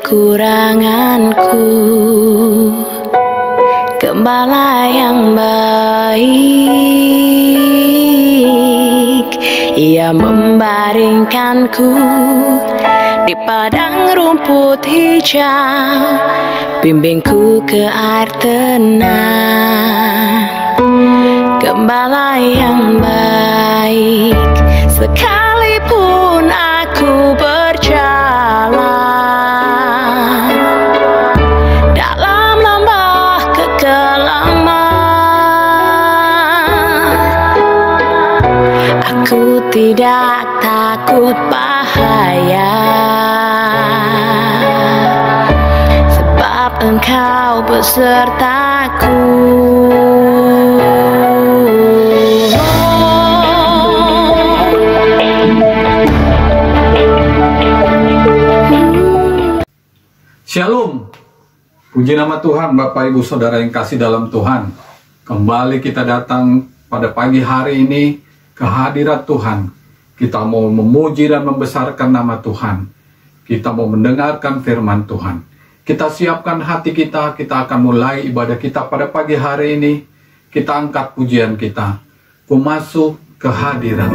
kekuranganku. Gembala yang baik, Ia membaringkanku di padang rumput hijau, bimbingku ke air tenang. Gembala yang baik, sekalipun aku berjalan dalam lembah kekelaman, aku tidak takut bahaya, sebab Engkau besertaku. Shalom, puji nama Tuhan. Bapak Ibu Saudara yang kasih dalam Tuhan, kembali kita datang pada pagi hari ini ke hadirat Tuhan. Kita mau memuji dan membesarkan nama Tuhan. Kita mau mendengarkan firman Tuhan. Kita siapkan hati kita akan mulai ibadah kita pada pagi hari ini. Kita angkat pujian kita, ku masuk ke hadirat.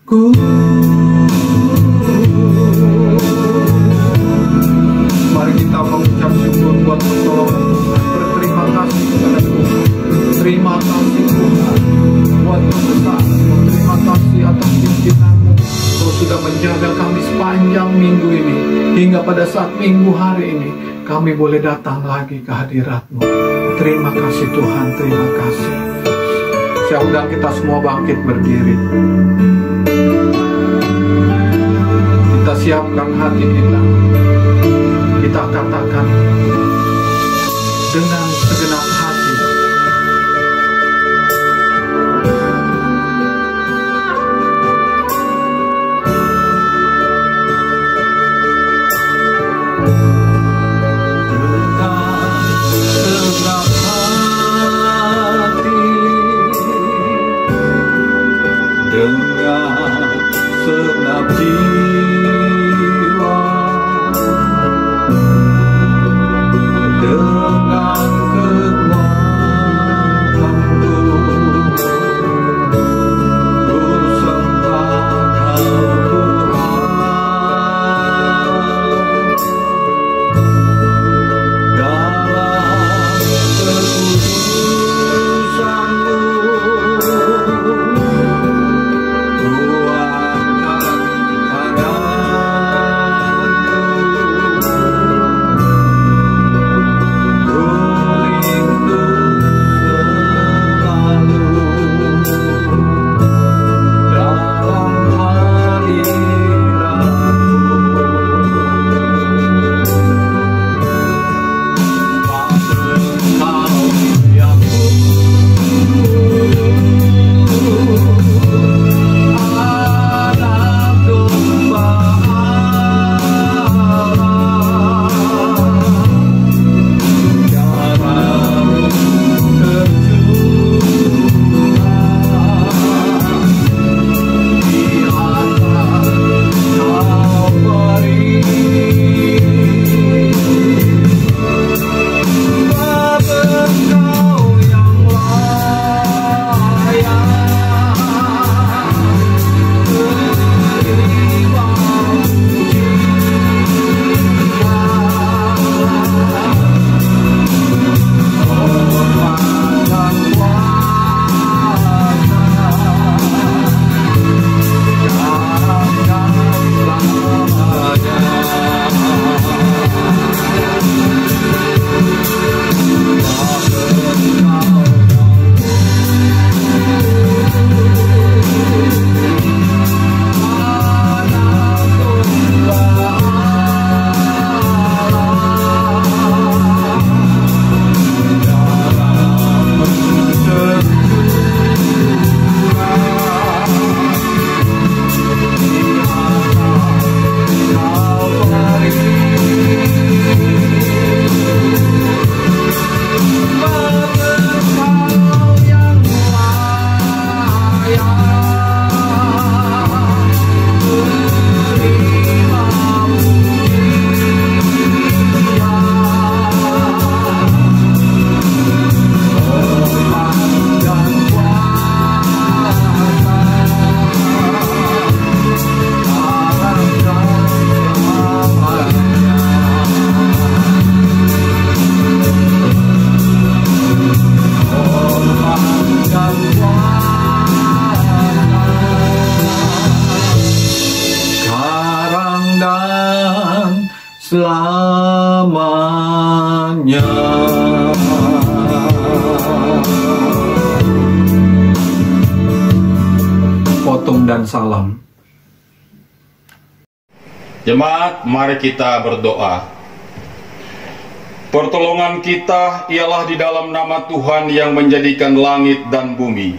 Mari kita mengucap syukur buat pertolongan Tuhan. Berterima kasih kepada Tuhan. Terima kasih Tuhan buat kebesaran. Terima kasih atas pimpinan-Mu. Kau sudah menjaga kami sepanjang minggu ini. Hingga pada saat minggu hari ini kami boleh datang lagi ke hadirat-Mu. Terima kasih Tuhan, terima kasih. Saya undang kita semua bangkit berdiri. Kita siapkan hati kita. Kita katakan dengan segenap hati. Dengan segenap jiwa, dengan kekuatanku, ku sembah Kau Tuhan. Dalam kekudusan-Mu selamanya. Potong dan salam. Jemaat, mari kita berdoa. Pertolongan kita ialah di dalam nama Tuhan yang menjadikan langit dan bumi.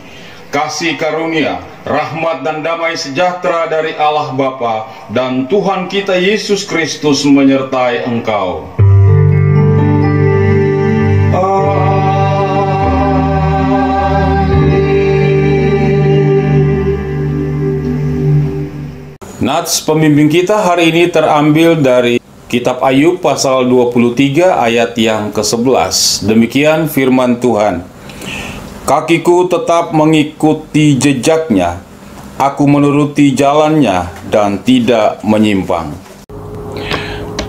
Kasih karunia, rahmat dan damai sejahtera dari Allah Bapa dan Tuhan kita Yesus Kristus menyertai engkau. Nats pembimbing kita hari ini terambil dari Kitab Ayub pasal 23 ayat yang ke-11. Demikian firman Tuhan. Kakiku tetap mengikuti jejaknya, aku menuruti jalannya dan tidak menyimpang.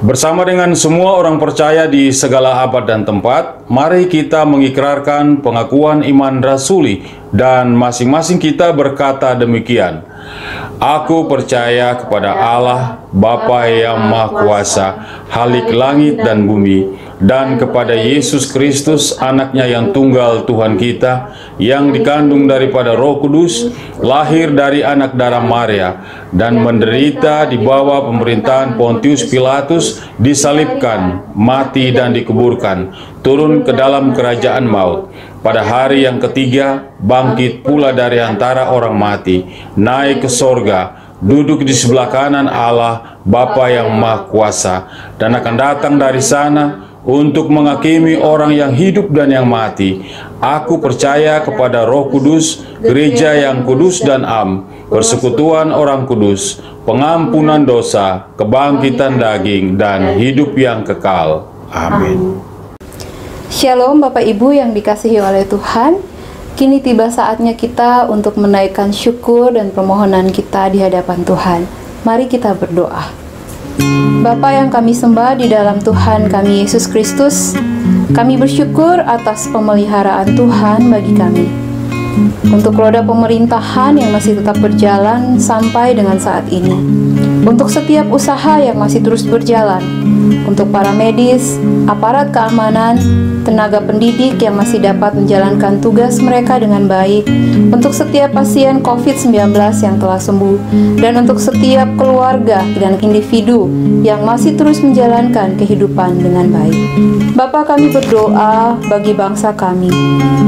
Bersama dengan semua orang percaya di segala abad dan tempat, mari kita mengikrarkan pengakuan iman rasuli dan masing-masing kita berkata demikian. Aku percaya kepada Allah, Bapa yang Maha Kuasa, Khalik langit dan bumi, dan kepada Yesus Kristus, anaknya yang tunggal Tuhan kita, yang dikandung daripada Roh Kudus, lahir dari anak darah Maria, dan menderita di bawah pemerintahan Pontius Pilatus, disalibkan, mati dan dikuburkan, turun ke dalam kerajaan maut. Pada hari yang ketiga, bangkit pula dari antara orang mati, naik ke sorga, duduk di sebelah kanan Allah, Bapa yang Maha Kuasa, dan akan datang dari sana untuk menghakimi orang yang hidup dan yang mati. Aku percaya kepada Roh Kudus, gereja yang kudus dan am, persekutuan orang kudus, pengampunan dosa, kebangkitan daging, dan hidup yang kekal. Amin. Shalom Bapak Ibu yang dikasihi oleh Tuhan. Kini tiba saatnya kita untuk menaikkan syukur dan permohonan kita di hadapan Tuhan. Mari kita berdoa. Bapa yang kami sembah di dalam Tuhan kami Yesus Kristus, kami bersyukur atas pemeliharaan Tuhan bagi kami. Untuk roda pemerintahan yang masih tetap berjalan sampai dengan saat ini. Untuk setiap usaha yang masih terus berjalan. Untuk para medis, aparat keamanan, tenaga pendidik yang masih dapat menjalankan tugas mereka dengan baik, untuk setiap pasien COVID-19 yang telah sembuh, dan untuk setiap keluarga dan individu yang masih terus menjalankan kehidupan dengan baik. Bapa, kami berdoa bagi bangsa kami,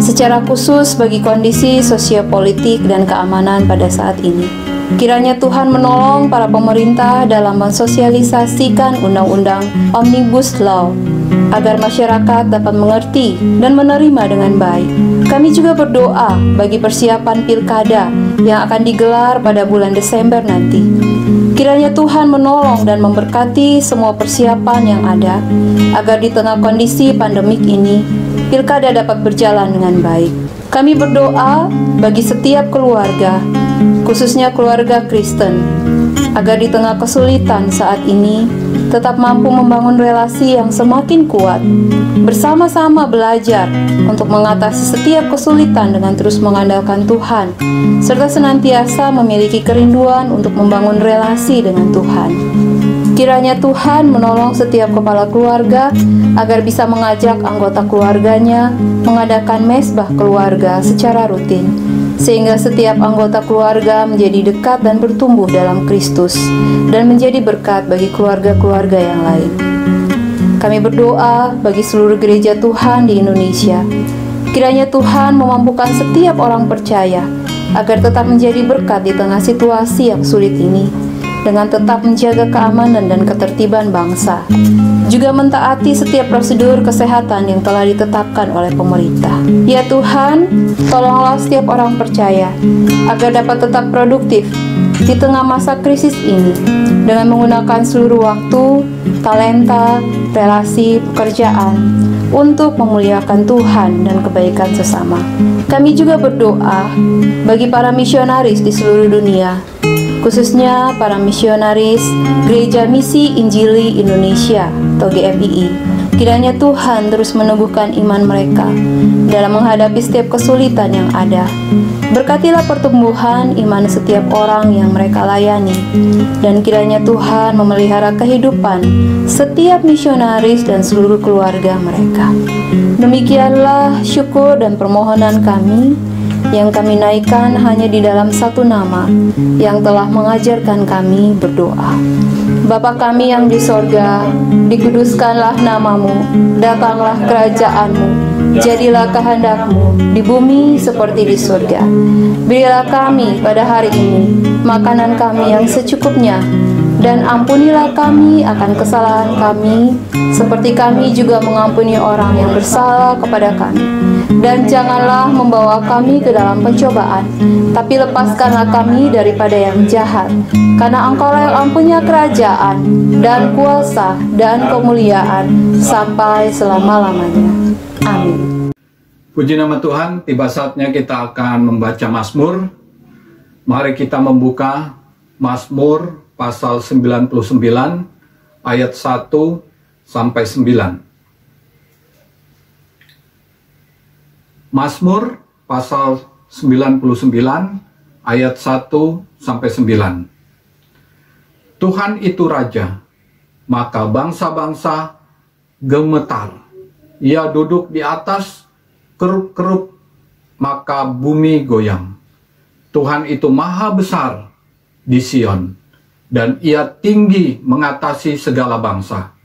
secara khusus bagi kondisi sosiopolitik dan keamanan pada saat ini. Kiranya Tuhan menolong para pemerintah dalam mensosialisasikan undang-undang Omnibus Law agar masyarakat dapat mengerti dan menerima dengan baik. Kami juga berdoa bagi persiapan pilkada yang akan digelar pada bulan Desember nanti. Kiranya Tuhan menolong dan memberkati semua persiapan yang ada agar di tengah kondisi pandemik ini pilkada dapat berjalan dengan baik. Kami berdoa bagi setiap keluarga, khususnya keluarga Kristen, agar di tengah kesulitan saat ini tetap mampu membangun relasi yang semakin kuat, bersama-sama belajar untuk mengatasi setiap kesulitan dengan terus mengandalkan Tuhan, serta senantiasa memiliki kerinduan untuk membangun relasi dengan Tuhan. Kiranya Tuhan menolong setiap kepala keluarga agar bisa mengajak anggota keluarganya mengadakan mesbah keluarga secara rutin, sehingga setiap anggota keluarga menjadi dekat dan bertumbuh dalam Kristus dan menjadi berkat bagi keluarga-keluarga yang lain. Kami berdoa bagi seluruh gereja Tuhan di Indonesia. Kiranya Tuhan memampukan setiap orang percaya agar tetap menjadi berkat di tengah situasi yang sulit ini, dengan tetap menjaga keamanan dan ketertiban bangsa, juga mentaati setiap prosedur kesehatan yang telah ditetapkan oleh pemerintah. Ya Tuhan, tolonglah setiap orang percaya agar dapat tetap produktif di tengah masa krisis ini dengan menggunakan seluruh waktu, talenta, relasi, pekerjaan untuk memuliakan Tuhan dan kebaikan sesama. Kami juga berdoa bagi para misionaris di seluruh dunia, khususnya para misionaris Gereja Misi Injili Indonesia atau GMII. Kiranya Tuhan terus meneguhkan iman mereka dalam menghadapi setiap kesulitan yang ada. Berkatilah pertumbuhan iman setiap orang yang mereka layani, dan kiranya Tuhan memelihara kehidupan setiap misionaris dan seluruh keluarga mereka. Demikianlah syukur dan permohonan kami yang kami naikkan hanya di dalam satu nama yang telah mengajarkan kami berdoa. Bapa kami yang di sorga, dikuduskanlah namamu, datanglah kerajaanmu, jadilah kehendakmu di bumi seperti di surga. Berilah kami pada hari ini makanan kami yang secukupnya, dan ampunilah kami akan kesalahan kami, seperti kami juga mengampuni orang yang bersalah kepada kami. Dan janganlah membawa kami ke dalam pencobaan, tapi lepaskanlah kami daripada yang jahat. Karena Engkaulah yang punya kerajaan, dan kuasa, dan kemuliaan, sampai selama-lamanya. Amin. Puji nama Tuhan, tiba saatnya kita akan membaca Mazmur. Mari kita membuka Mazmur pasal 99 ayat 1 sampai 9. Mazmur pasal 99 ayat 1 sampai 9. Tuhan itu Raja, maka bangsa-bangsa gemetar. Ia duduk di atas kerub-kerub, maka bumi goyang. Tuhan itu maha besar di Sion, dan ia tinggi mengatasi segala bangsa.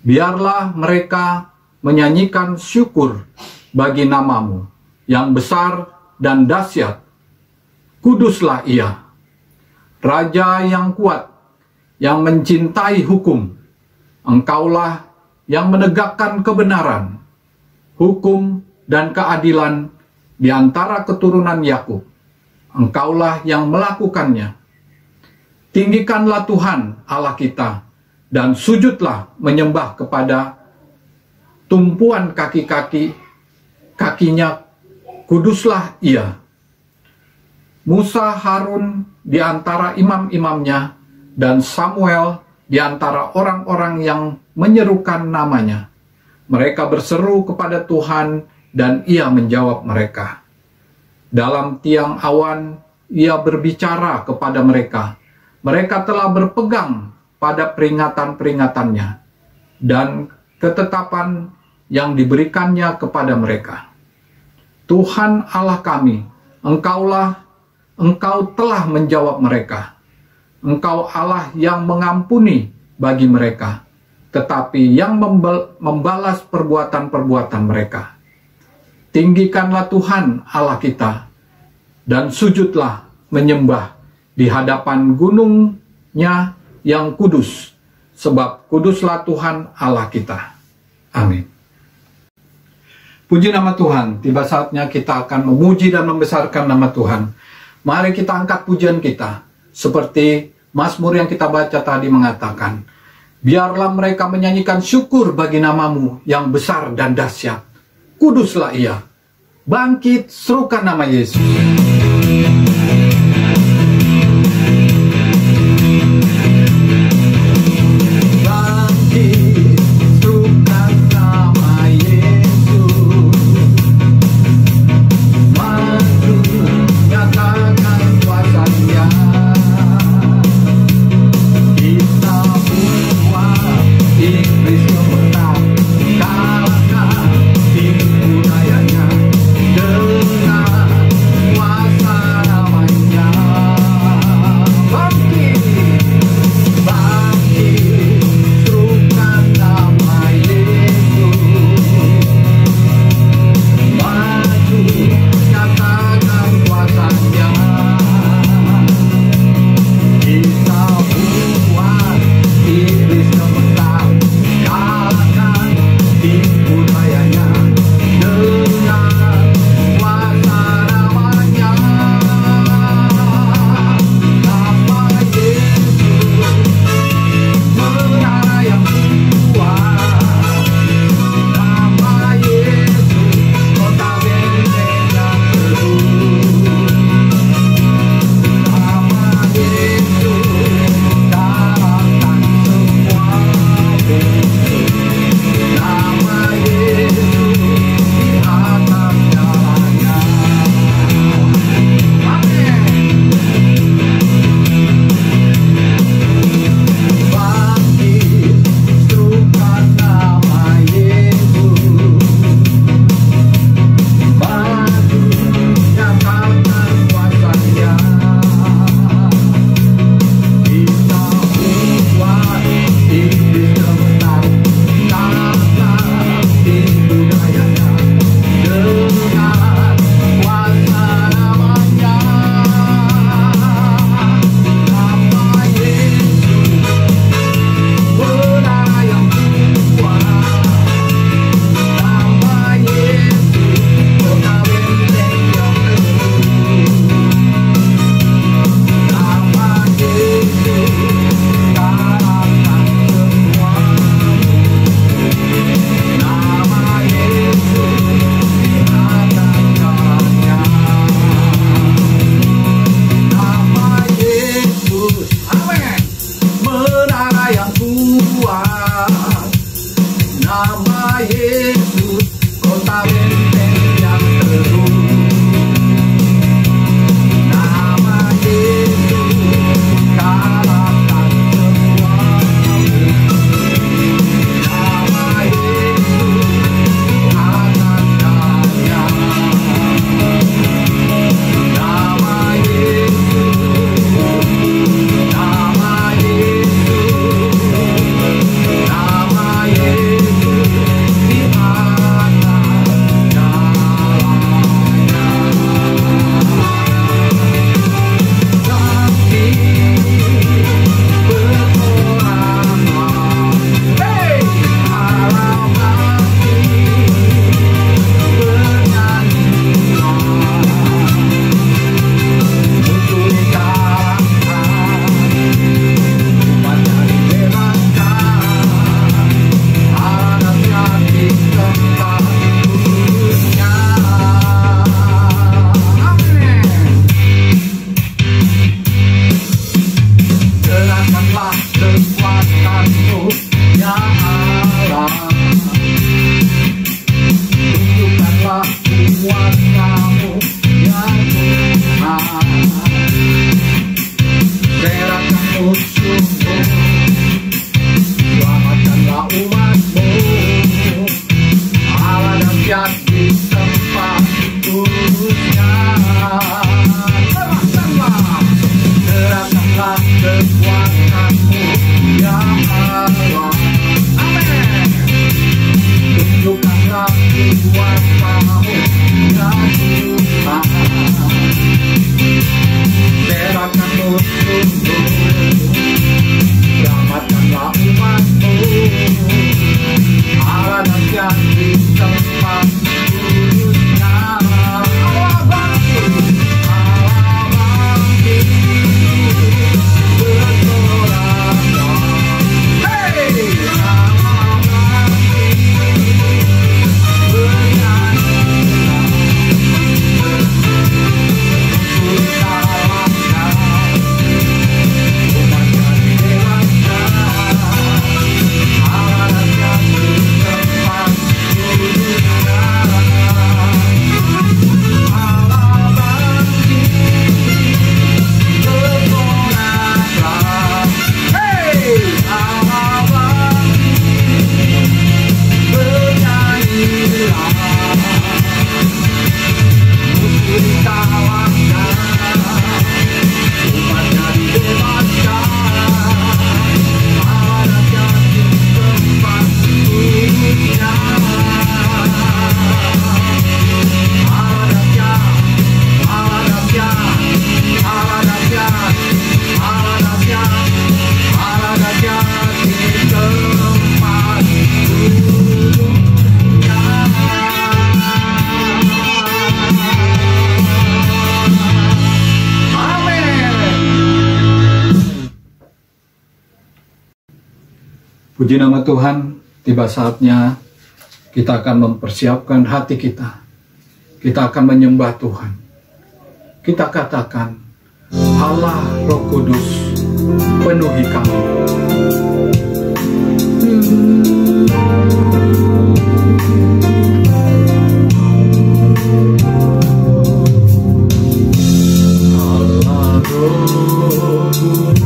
Biarlah mereka menyanyikan syukur bagi namamu yang besar dan dahsyat. Kuduslah ia, Raja yang kuat, yang mencintai hukum. Engkaulah yang menegakkan kebenaran, hukum dan keadilan di antara keturunan Yakub. Engkaulah yang melakukannya. Tinggikanlah Tuhan Allah kita, dan sujudlah menyembah kepada tumpuan kakinya, kuduslah ia. Musa, Harun di antara imam-imamnya, dan Samuel di antara orang-orang yang menyerukan namanya. Mereka berseru kepada Tuhan, dan ia menjawab mereka. Dalam tiang awan ia berbicara kepada mereka. Mereka telah berpegang pada peringatan-peringatannya dan ketetapan yang diberikannya kepada mereka. Tuhan Allah kami, Engkau telah menjawab mereka. Engkau Allah yang mengampuni bagi mereka, tetapi yang membalas perbuatan-perbuatan mereka. Tinggikanlah Tuhan Allah kita, dan sujudlah menyembah di hadapan gunungnya yang kudus, sebab kuduslah Tuhan Allah kita. Amin. Puji nama Tuhan, tiba saatnya kita akan memuji dan membesarkan nama Tuhan. Mari kita angkat pujian kita, seperti Mazmur yang kita baca tadi mengatakan, biarlah mereka menyanyikan syukur bagi namamu yang besar dan dahsyat. Kuduslah ia. Bangkit, serukan nama Yesus. Dengan kuasa namanya. Puji nama Tuhan, tiba saatnya kita akan mempersiapkan hati kita. Kita akan menyembah Tuhan. Kita katakan, Allah Roh Kudus, penuhi kami. Allah Roh Kudus,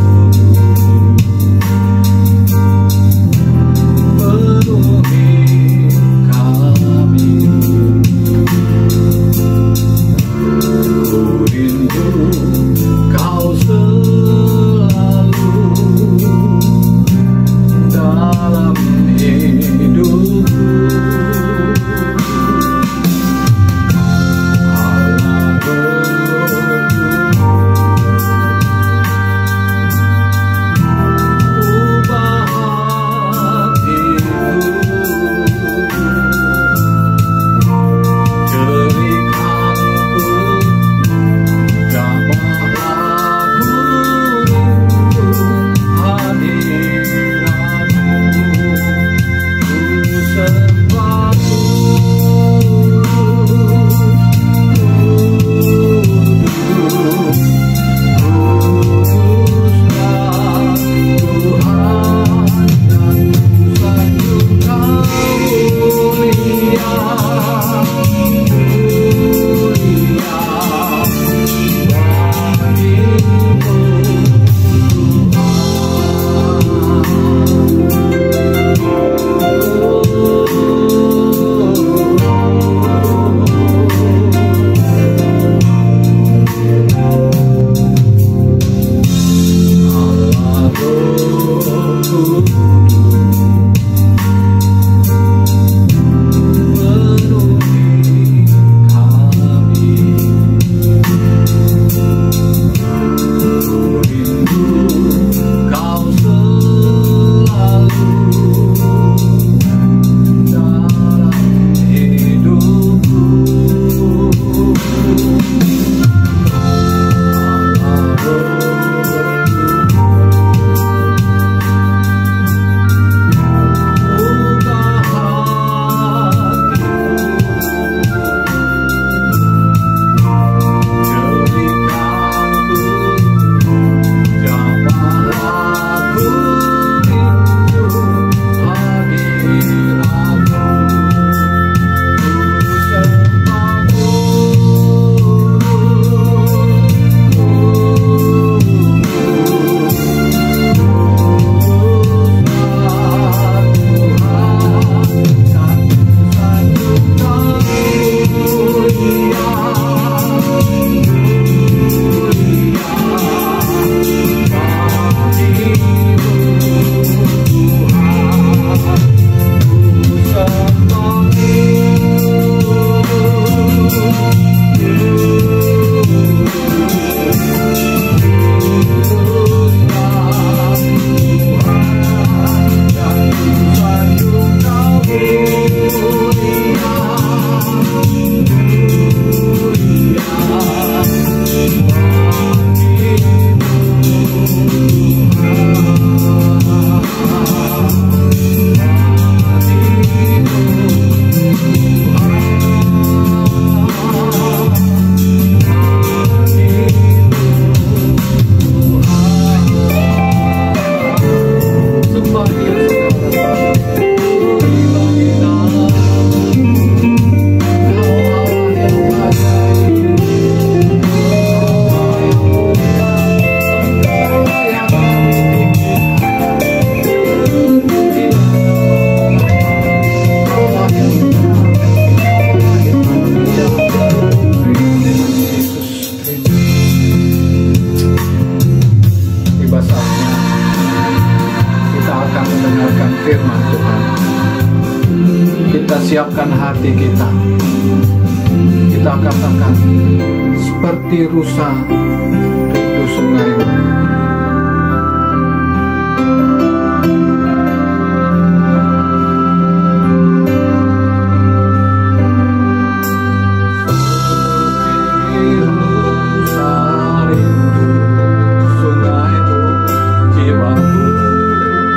siapkan hati kita. Kita katakan seperti rusa rindu sungai. Jiwaku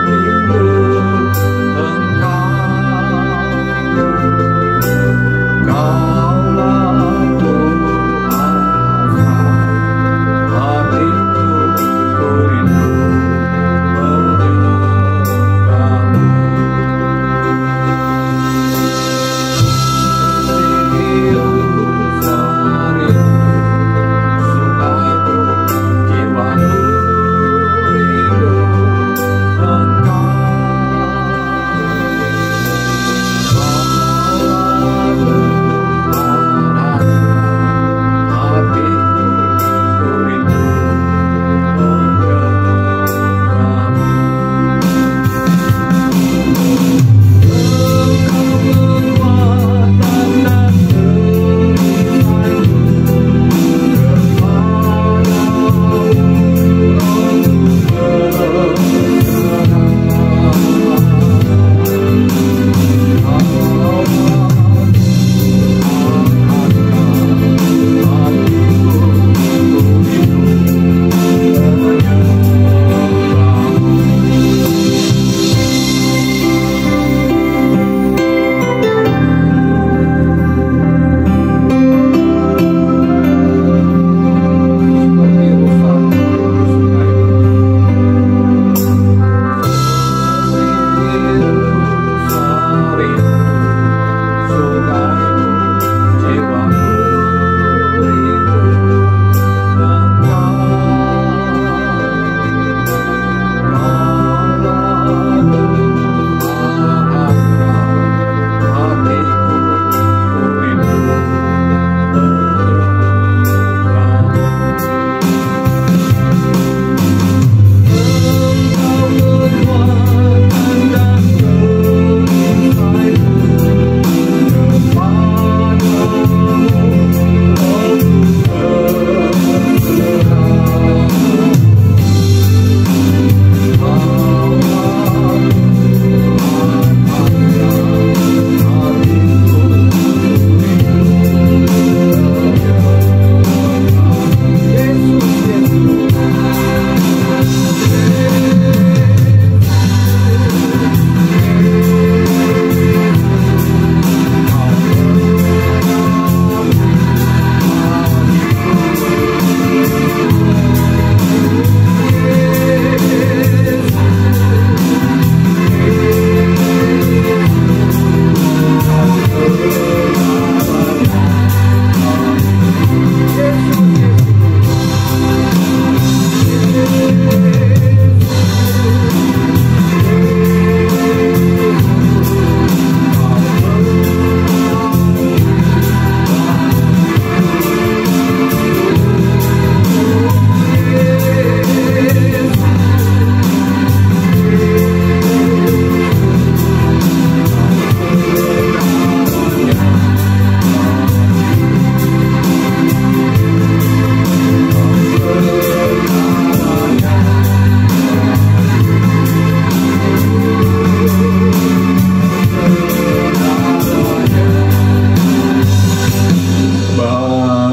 rindu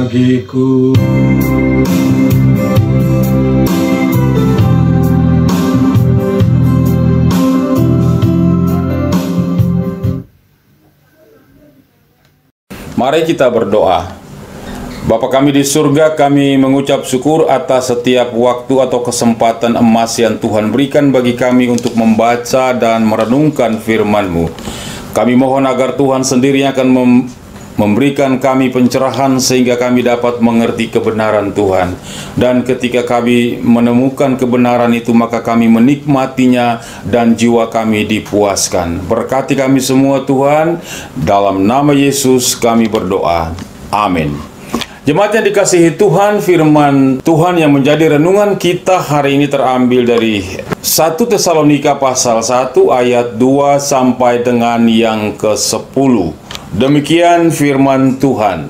bagiku. Mari kita berdoa. Bapa kami di surga, kami mengucap syukur atas setiap waktu atau kesempatan emas yang Tuhan berikan bagi kami untuk membaca dan merenungkan firman-Mu. Kami mohon agar Tuhan sendiri akan memberikan kami pencerahan sehingga kami dapat mengerti kebenaran Tuhan. Dan ketika kami menemukan kebenaran itu, maka kami menikmatinya dan jiwa kami dipuaskan. Berkati kami semua Tuhan, dalam nama Yesus kami berdoa. Amin. Jemaat yang dikasihi Tuhan, firman Tuhan yang menjadi renungan kita hari ini terambil dari 1 Tesalonika pasal 1 ayat 2 sampai dengan yang ke-10. Demikian firman Tuhan.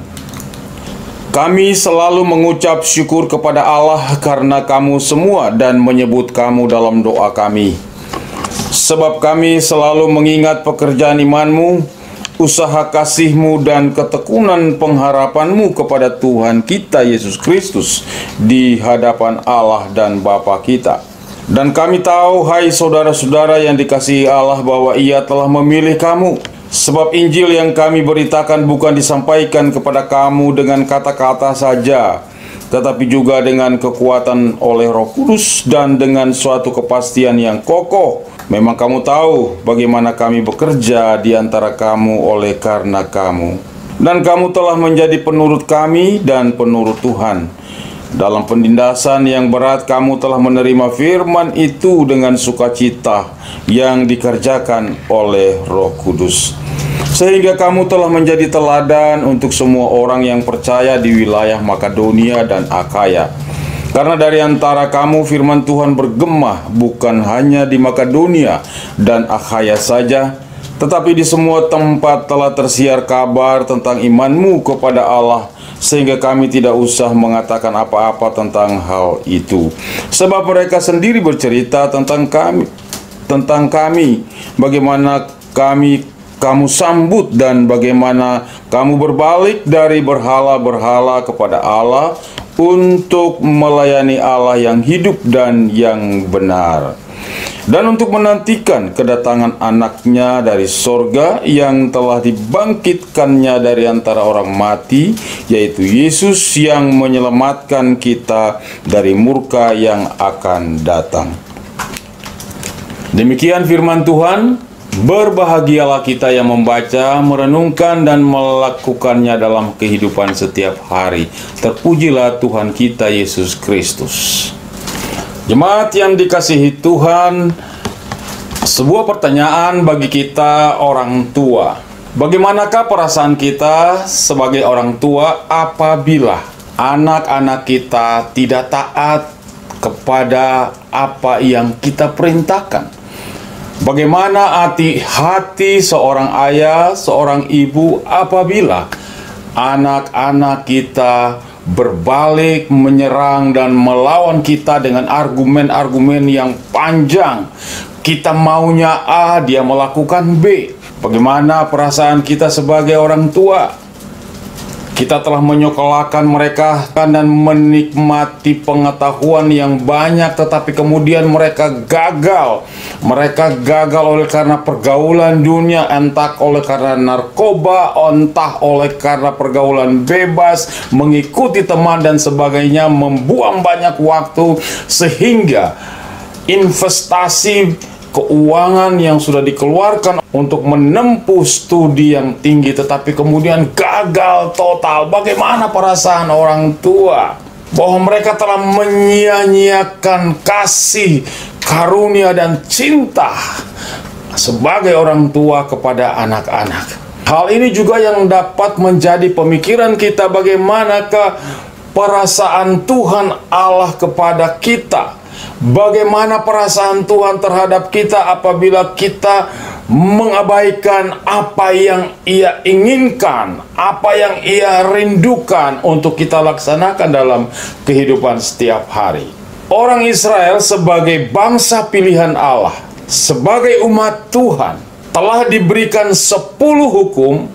Kami selalu mengucap syukur kepada Allah karena kamu semua dan menyebut kamu dalam doa kami. Sebab kami selalu mengingat pekerjaan imanmu, usaha kasihmu dan ketekunan pengharapanmu kepada Tuhan kita Yesus Kristus di hadapan Allah dan Bapa kita. Dan kami tahu, hai saudara-saudara yang dikasihi Allah, bahwa Ia telah memilih kamu. Sebab Injil yang kami beritakan bukan disampaikan kepada kamu dengan kata-kata saja, tetapi juga dengan kekuatan oleh Roh Kudus dan dengan suatu kepastian yang kokoh. Memang kamu tahu bagaimana kami bekerja di antara kamu oleh karena kamu. Dan kamu telah menjadi penurut kami dan penurut Tuhan. Dalam penindasan yang berat kamu telah menerima firman itu dengan sukacita yang dikerjakan oleh Roh Kudus. Sehingga kamu telah menjadi teladan untuk semua orang yang percaya di wilayah Makedonia dan Akhaya. Karena dari antara kamu firman Tuhan bergema bukan hanya di Makedonia dan Akhaya saja, tetapi di semua tempat telah tersiar kabar tentang imanmu kepada Allah, sehingga kami tidak usah mengatakan apa-apa tentang hal itu. Sebab mereka sendiri bercerita tentang kami, bagaimana kamu sambut dan bagaimana kamu berbalik dari berhala-berhala kepada Allah untuk melayani Allah yang hidup dan yang benar, dan untuk menantikan kedatangan anaknya dari sorga yang telah dibangkitkannya dari antara orang mati, yaitu Yesus yang menyelamatkan kita dari murka yang akan datang. Demikian firman Tuhan. Berbahagialah kita yang membaca, merenungkan, dan melakukannya dalam kehidupan setiap hari. Terpujilah Tuhan kita Yesus Kristus. Jemaat yang dikasihi Tuhan, sebuah pertanyaan bagi kita orang tua. Bagaimanakah perasaan kita sebagai orang tua apabila anak-anak kita tidak taat kepada apa yang kita perintahkan? Bagaimana hati seorang ayah, seorang ibu apabila anak-anak kita berbalik, menyerang dan melawan kita dengan argumen-argumen yang panjang? Kita maunya A, dia melakukan B. Bagaimana perasaan kita sebagai orang tua? Kita telah menyekolahkan mereka dan menikmati pengetahuan yang banyak, tetapi kemudian mereka gagal. Mereka gagal oleh karena pergaulan dunia, entah oleh karena narkoba, entah oleh karena pergaulan bebas, mengikuti teman dan sebagainya, membuang banyak waktu, sehingga investasi keuangan yang sudah dikeluarkan untuk menempuh studi yang tinggi tetapi kemudian gagal total. Bagaimana perasaan orang tua? bahwa mereka telah menyia-nyiakan kasih, karunia, dan cinta sebagai orang tua kepada anak-anak. Hal ini juga yang dapat menjadi pemikiran kita, bagaimanakah perasaan Tuhan Allah kepada kita. Bagaimana perasaan Tuhan terhadap kita apabila kita mengabaikan apa yang Ia inginkan, apa yang Ia rindukan untuk kita laksanakan dalam kehidupan setiap hari. Orang Israel sebagai bangsa pilihan Allah, sebagai umat Tuhan, telah diberikan 10 hukum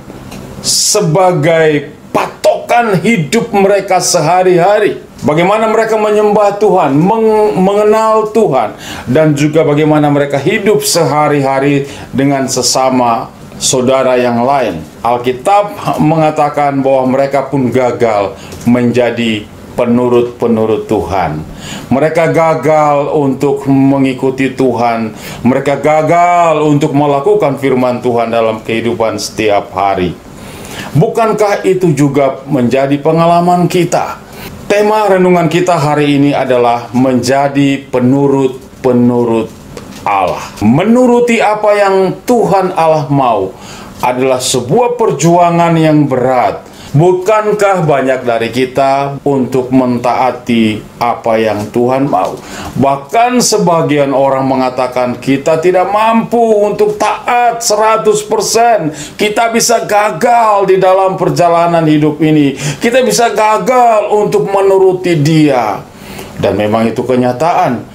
sebagai patokan hidup mereka sehari-hari. Bagaimana mereka menyembah Tuhan, mengenal Tuhan, dan juga bagaimana mereka hidup sehari-hari dengan sesama saudara yang lain. Alkitab mengatakan bahwa mereka pun gagal menjadi penurut-penurut Tuhan. Mereka gagal untuk mengikuti Tuhan. Mereka gagal untuk melakukan firman Tuhan dalam kehidupan setiap hari. Bukankah itu juga menjadi pengalaman kita? Tema renungan kita hari ini adalah menjadi penurut-penurut Allah. Menuruti apa yang Tuhan Allah mau adalah sebuah perjuangan yang berat. Bukankah banyak dari kita untuk mentaati apa yang Tuhan mau? Bahkan sebagian orang mengatakan kita tidak mampu untuk taat 100%. Kita bisa gagal di dalam perjalanan hidup ini. Kita bisa gagal untuk menuruti Dia. Dan memang itu kenyataan.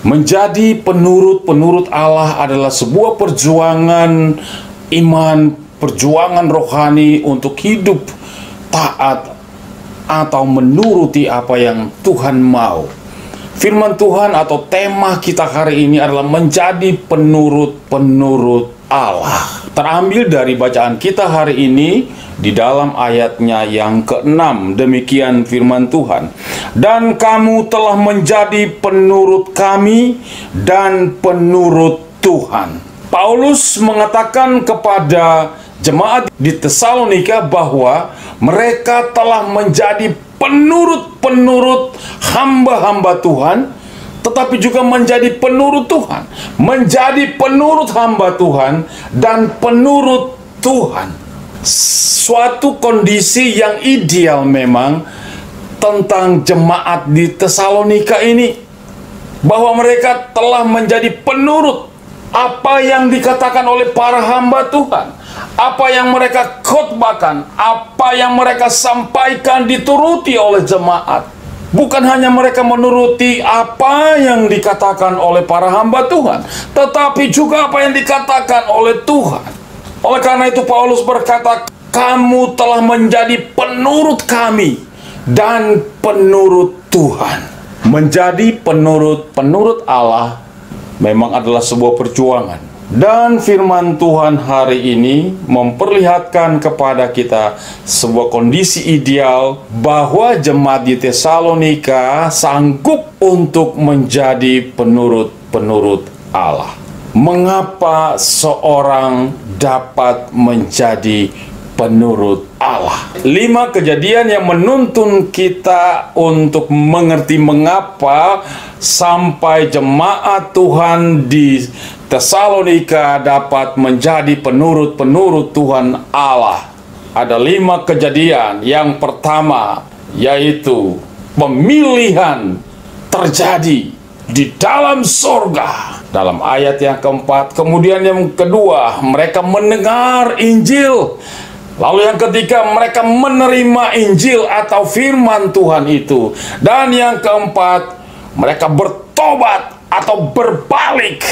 Menjadi penurut-penurut Allah adalah sebuah perjuangan iman, perjuangan rohani untuk hidup taat atau menuruti apa yang Tuhan mau. Firman Tuhan atau tema kita hari ini adalah menjadi penurut-penurut Allah. Terambil dari bacaan kita hari ini di dalam ayatnya yang ke-6. Demikian firman Tuhan. Dan kamu telah menjadi penurut kami dan penurut Tuhan. Paulus mengatakan kepada jemaat di Tesalonika bahwa mereka telah menjadi penurut-penurut hamba-hamba Tuhan, tetapi juga menjadi penurut Tuhan, menjadi penurut hamba Tuhan dan penurut Tuhan. Suatu kondisi yang ideal memang tentang jemaat di Tesalonika ini, bahwa mereka telah menjadi penurut apa yang dikatakan oleh para hamba Tuhan. Apa yang mereka khotbahkan, apa yang mereka sampaikan dituruti oleh jemaat. Bukan hanya mereka menuruti apa yang dikatakan oleh para hamba Tuhan, tetapi juga apa yang dikatakan oleh Tuhan. Oleh karena itu Paulus berkata, kamu telah menjadi penurut kami dan penurut Tuhan. Menjadi penurut Allah memang adalah sebuah perjuangan. Dan firman Tuhan hari ini memperlihatkan kepada kita sebuah kondisi ideal bahwa jemaat di Tesalonika sanggup untuk menjadi penurut-penurut Allah. Mengapa seorang dapat menjadi penurut Allah? 5 kejadian yang menuntun kita untuk mengerti mengapa sampai jemaat Tuhan di Tesalonika dapat menjadi penurut-penurut Tuhan Allah. Ada 5 kejadian. Yang pertama yaitu pemilihan terjadi di dalam sorga dalam ayat yang keempat. Kemudian yang kedua, mereka mendengar Injil. Lalu yang ketiga, mereka menerima Injil atau firman Tuhan itu. Dan yang keempat, mereka bertobat atau berbalik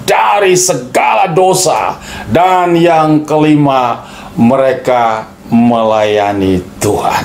dari segala dosa. Dan yang kelima, mereka melayani Tuhan.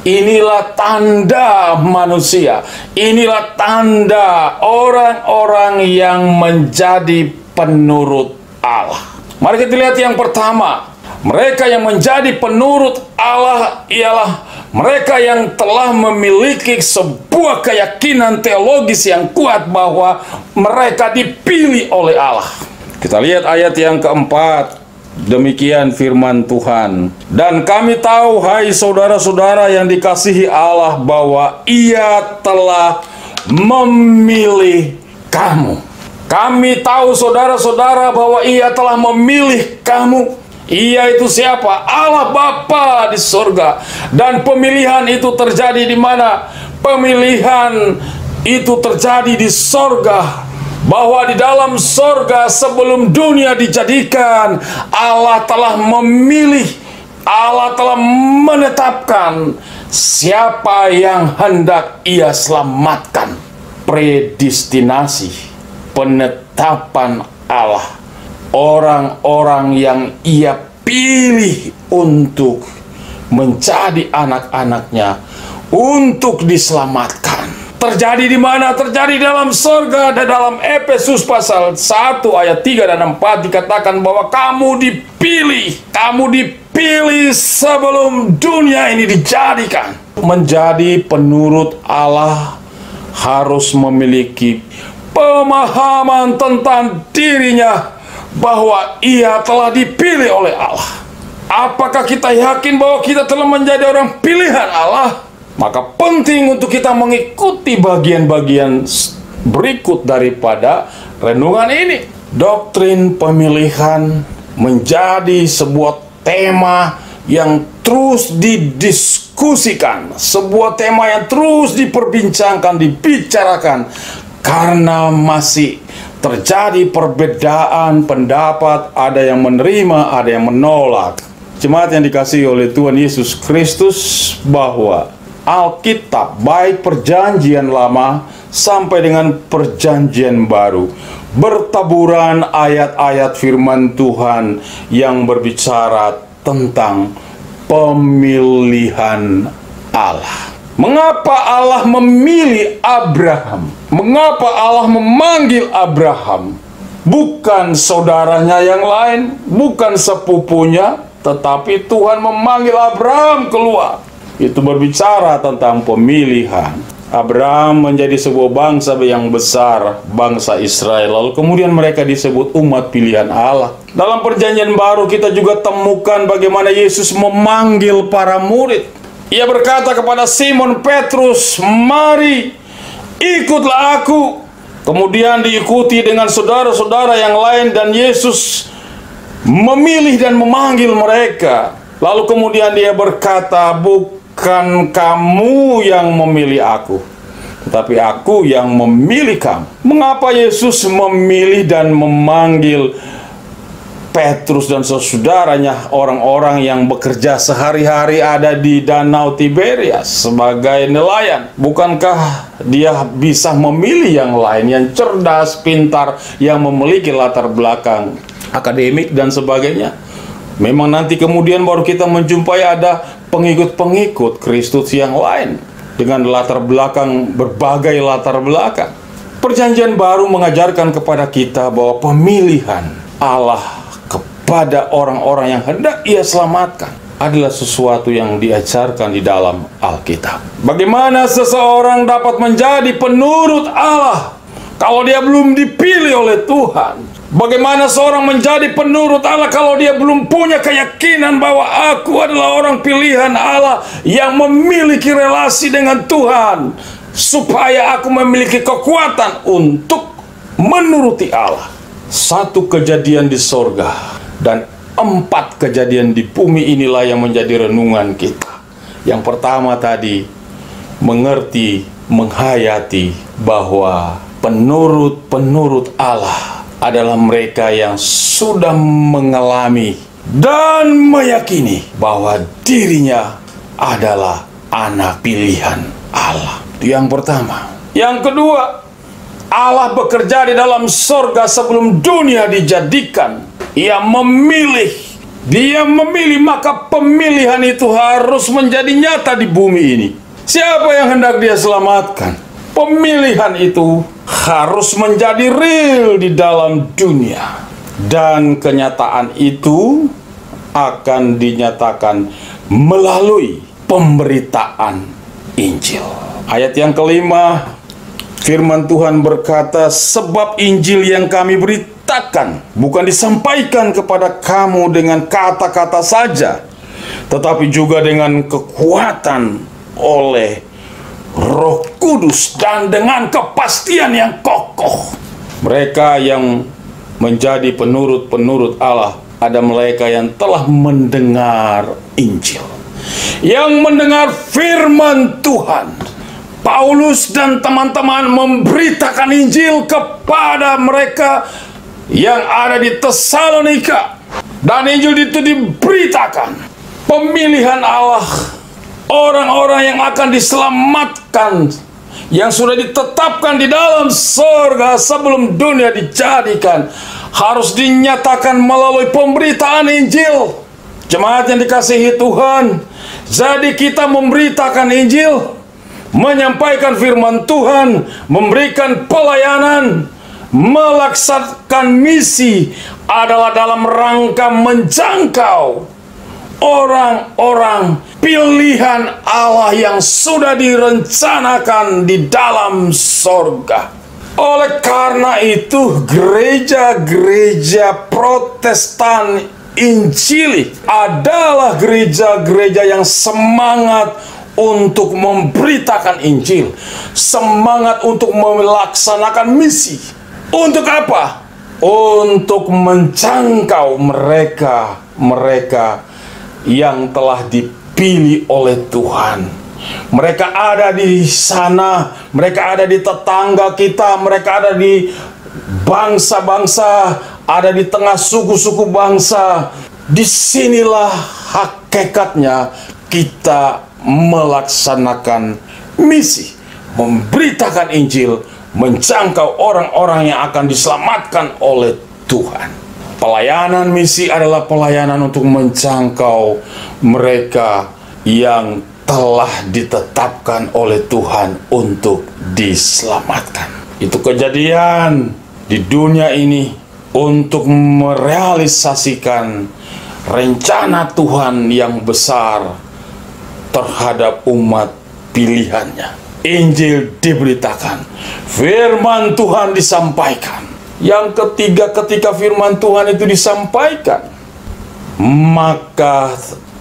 Inilah tanda manusia. Inilah tanda orang-orang yang menjadi penurut Allah. Mari kita lihat yang pertama. Mereka yang menjadi penurut Allah ialah mereka yang telah memiliki sebuah keyakinan teologis yang kuat bahwa mereka dipilih oleh Allah. Kita lihat ayat yang keempat. Demikian firman Tuhan. Dan kami tahu, hai saudara-saudara yang dikasihi Allah, bahwa Ia telah memilih kamu. Kami tahu, saudara-saudara, bahwa Ia telah memilih kamu. Ia itu siapa? Allah Bapa di surga. Dan pemilihan itu terjadi di mana? Pemilihan itu terjadi di surga. Bahwa di dalam surga sebelum dunia dijadikan, Allah telah memilih, Allah telah menetapkan siapa yang hendak Ia selamatkan. Predestinasi, penetapan Allah, orang-orang yang Ia pilih untuk menjadi anak-anaknya untuk diselamatkan. Terjadi di mana? Terjadi dalam surga. Dan dalam Efesus pasal 1 ayat 3 dan 4 dikatakan bahwa kamu dipilih. Kamu dipilih sebelum dunia ini dijadikan. Menjadi penurut Allah harus memiliki pemahaman tentang dirinya bahwa ia telah dipilih oleh Allah. Apakah kita yakin bahwa kita telah menjadi orang pilihan Allah? Maka penting untuk kita mengikuti bagian-bagian berikut daripada renungan ini. Doktrin pemilihan menjadi sebuah tema yang terus didiskusikan, sebuah tema yang terus diperbincangkan, dibicarakan, karena masih terjadi perbedaan pendapat, ada yang menerima, ada yang menolak. Jemaat yang dikasihi oleh Tuhan Yesus Kristus, bahwa Alkitab, baik perjanjian lama sampai dengan perjanjian baru, bertaburan ayat-ayat firman Tuhan yang berbicara tentang pemilihan Allah. Mengapa Allah memilih Abraham? Mengapa Allah memanggil Abraham? Bukan saudaranya yang lain, bukan sepupunya, tetapi Tuhan memanggil Abraham keluar. Itu berbicara tentang pemilihan. Abraham menjadi sebuah bangsa yang besar, bangsa Israel. Lalu kemudian mereka disebut umat pilihan Allah. Dalam perjanjian baru kita juga temukan bagaimana Yesus memanggil para murid. Ia berkata kepada Simon Petrus, "Mari, ikutlah aku." Kemudian diikuti dengan saudara-saudara yang lain, dan Yesus memilih dan memanggil mereka. Lalu kemudian dia berkata, "Bukan kamu yang memilih aku, tetapi aku yang memilih kamu." Mengapa Yesus memilih dan memanggil Petrus dan saudaranya, orang-orang yang bekerja sehari-hari ada di Danau Tiberias sebagai nelayan? Bukankah dia bisa memilih yang lain, yang cerdas, pintar, yang memiliki latar belakang akademik dan sebagainya? Memang nanti kemudian baru kita menjumpai ada pengikut-pengikut Kristus yang lain dengan latar belakang, berbagai latar belakang. Perjanjian baru mengajarkan kepada kita bahwa pemilihan Allah kepada orang-orang yang hendak Ia selamatkan adalah sesuatu yang diajarkan di dalam Alkitab. Bagaimana seseorang dapat menjadi penurut Allah kalau dia belum dipilih oleh Tuhan? Bagaimana seorang menjadi penurut Allah kalau dia belum punya keyakinan bahwa aku adalah orang pilihan Allah yang memiliki relasi dengan Tuhan, supaya aku memiliki kekuatan untuk menuruti Allah? 1 kejadian di sorga dan 4 kejadian di bumi inilah yang menjadi renungan kita. Yang pertama tadi, mengerti, menghayati bahwa penurut-penurut Allah adalah mereka yang sudah mengalami dan meyakini bahwa dirinya adalah anak pilihan Allah. Itu yang pertama. Yang kedua, Allah bekerja di dalam surga sebelum dunia dijadikan. Ia memilih. Dia memilih, maka pemilihan itu harus menjadi nyata di bumi ini. Siapa yang hendak Dia selamatkan? Pemilihan itu harus menjadi real di dalam dunia. Dan kenyataan itu akan dinyatakan melalui pemberitaan Injil. Ayat yang kelima, firman Tuhan berkata, "Sebab Injil yang kami beritakan diberitakan, bukan disampaikan kepada kamu dengan kata-kata saja, tetapi juga dengan kekuatan oleh Roh Kudus dan dengan kepastian yang kokoh. Mereka yang menjadi penurut-penurut Allah, ada mereka yang telah mendengar Injil, yang mendengar firman Tuhan. Paulus dan teman-teman memberitakan Injil kepada mereka yang ada di Tesalonika, dan Injil itu diberitakan. Pemilihan Allah, orang-orang yang akan diselamatkan, yang sudah ditetapkan di dalam surga sebelum dunia dijadikan, harus dinyatakan melalui pemberitaan Injil. Jemaat yang dikasihi Tuhan, jadi kita memberitakan Injil, menyampaikan firman Tuhan, memberikan pelayanan, melaksanakan misi adalah dalam rangka menjangkau orang-orang pilihan Allah yang sudah direncanakan di dalam sorga. Oleh karena itu, gereja-gereja Protestan Injili adalah gereja-gereja yang semangat untuk memberitakan Injil, semangat untuk melaksanakan misi. Untuk apa? Untuk menjangkau mereka yang telah dipilih oleh Tuhan. Mereka ada di sana, mereka ada di tetangga kita, mereka ada di bangsa-bangsa, ada di tengah suku-suku bangsa. Disinilah hakikatnya kita melaksanakan misi, memberitakan Injil, menjangkau orang-orang yang akan diselamatkan oleh Tuhan. Pelayanan misi adalah pelayanan untuk menjangkau mereka yang telah ditetapkan oleh Tuhan untuk diselamatkan. Itu kejadian di dunia ini untuk merealisasikan rencana Tuhan yang besar terhadap umat pilihannya. Injil diberitakan, firman Tuhan disampaikan. Yang ketiga, ketika firman Tuhan itu disampaikan, maka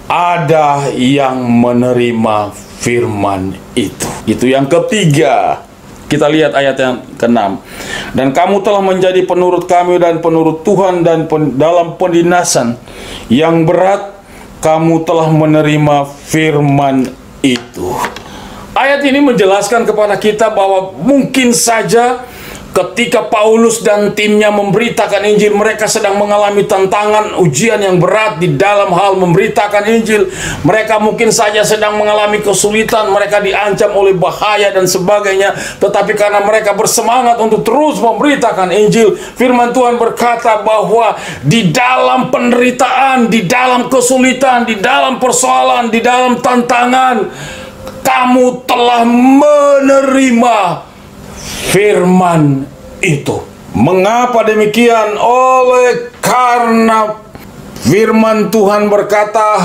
ada yang menerima firman itu. Itu yang ketiga. Kita lihat ayat yang ke-6. Dan kamu telah menjadi penurut kami dan penurut Tuhan, dan dalam pendinasan yang berat kamu telah menerima firman itu. Ayat ini menjelaskan kepada kita bahwa mungkin saja ketika Paulus dan timnya memberitakan Injil, mereka sedang mengalami tantangan, ujian yang berat di dalam hal memberitakan Injil. Mereka mungkin saja sedang mengalami kesulitan, mereka diancam oleh bahaya dan sebagainya. Tetapi karena mereka bersemangat untuk terus memberitakan Injil, firman Tuhan berkata bahwa di dalam penderitaan, di dalam kesulitan, di dalam persoalan, di dalam tantangan, kamu telah menerima firman itu. Mengapa demikian? Oleh karena firman Tuhan berkata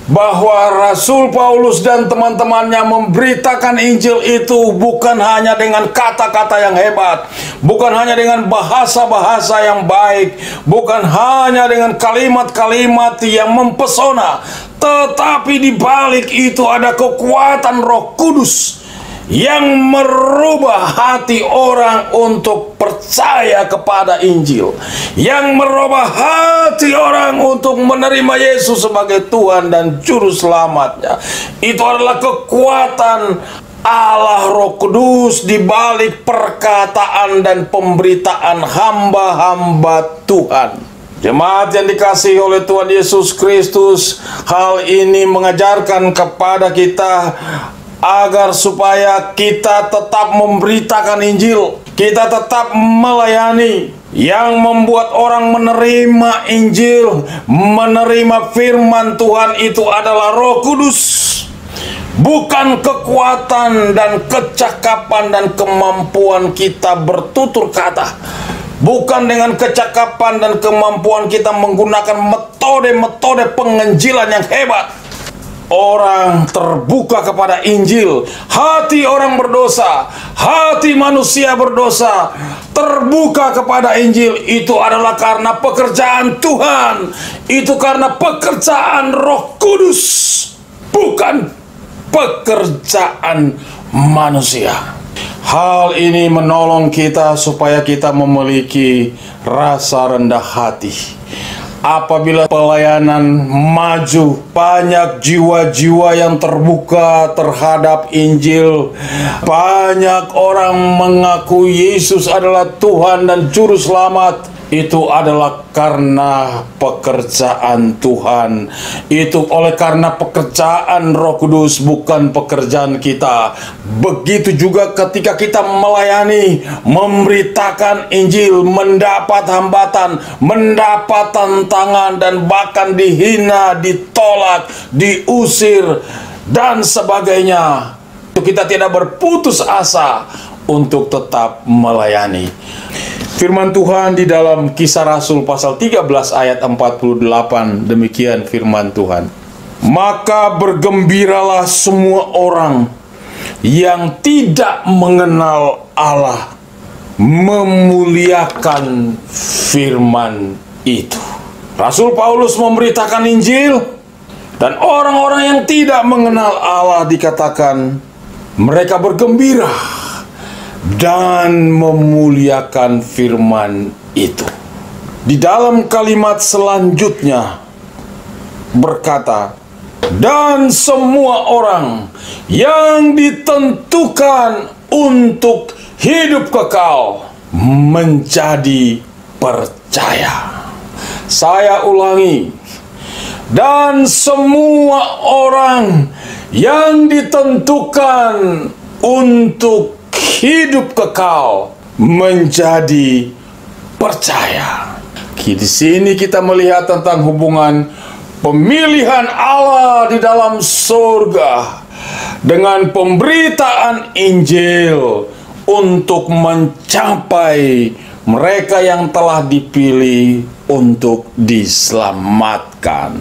bahwa Rasul Paulus dan teman-temannya memberitakan Injil itu bukan hanya dengan kata-kata yang hebat, bukan hanya dengan bahasa-bahasa yang baik, bukan hanya dengan kalimat-kalimat yang mempesona, tetapi di balik itu ada kekuatan Roh Kudus yang merubah hati orang untuk percaya kepada Injil, yang merubah hati orang untuk menerima Yesus sebagai Tuhan dan Juru Selamatnya. Itu adalah kekuatan Allah Roh Kudus di balik perkataan dan pemberitaan hamba-hamba Tuhan. Jemaat yang dikasihi oleh Tuhan Yesus Kristus, hal ini mengajarkan kepada kita agar supaya kita tetap memberitakan Injil, kita tetap melayani. Yang membuat orang menerima Injil, menerima firman Tuhan itu adalah Roh Kudus, bukan kekuatan dan kecakapan dan kemampuan kita bertutur kata, bukan dengan kecakapan dan kemampuan kita menggunakan metode-metode penginjilan yang hebat. orang terbuka kepada Injil, hati orang berdosa, hati manusia berdosa terbuka kepada Injil, itu adalah karena pekerjaan Tuhan, itu karena pekerjaan Roh Kudus, bukan pekerjaan manusia. Hal ini menolong kita supaya kita memiliki rasa rendah hati. Apabila pelayanan maju, banyak jiwa-jiwa yang terbuka terhadap Injil. Banyak orang mengaku Yesus adalah Tuhan dan Juru Selamat. Itu adalah karena pekerjaan Tuhan. Itu oleh karena pekerjaan Roh Kudus, bukan pekerjaan kita. Begitu juga ketika kita melayani, memberitakan Injil, mendapat hambatan, mendapat tantangan, dan bahkan dihina, ditolak, diusir, dan sebagainya. Kita tidak berputus asa untuk tetap melayani. Firman Tuhan di dalam Kisah Rasul pasal 13 ayat 48, demikian firman Tuhan. Maka bergembiralah semua orang yang tidak mengenal Allah, memuliakan firman itu. Rasul Paulus memberitakan Injil, dan orang-orang yang tidak mengenal Allah dikatakan mereka bergembira dan memuliakan firman itu. Di dalam kalimat selanjutnya berkata, dan semua orang yang ditentukan untuk hidup kekal menjadi percaya. Saya ulangi, dan semua orang yang ditentukan untuk hidup kekal menjadi percaya. Di sini kita melihat tentang hubungan pemilihan Allah di dalam surga dengan pemberitaan Injil untuk mencapai mereka yang telah dipilih untuk diselamatkan.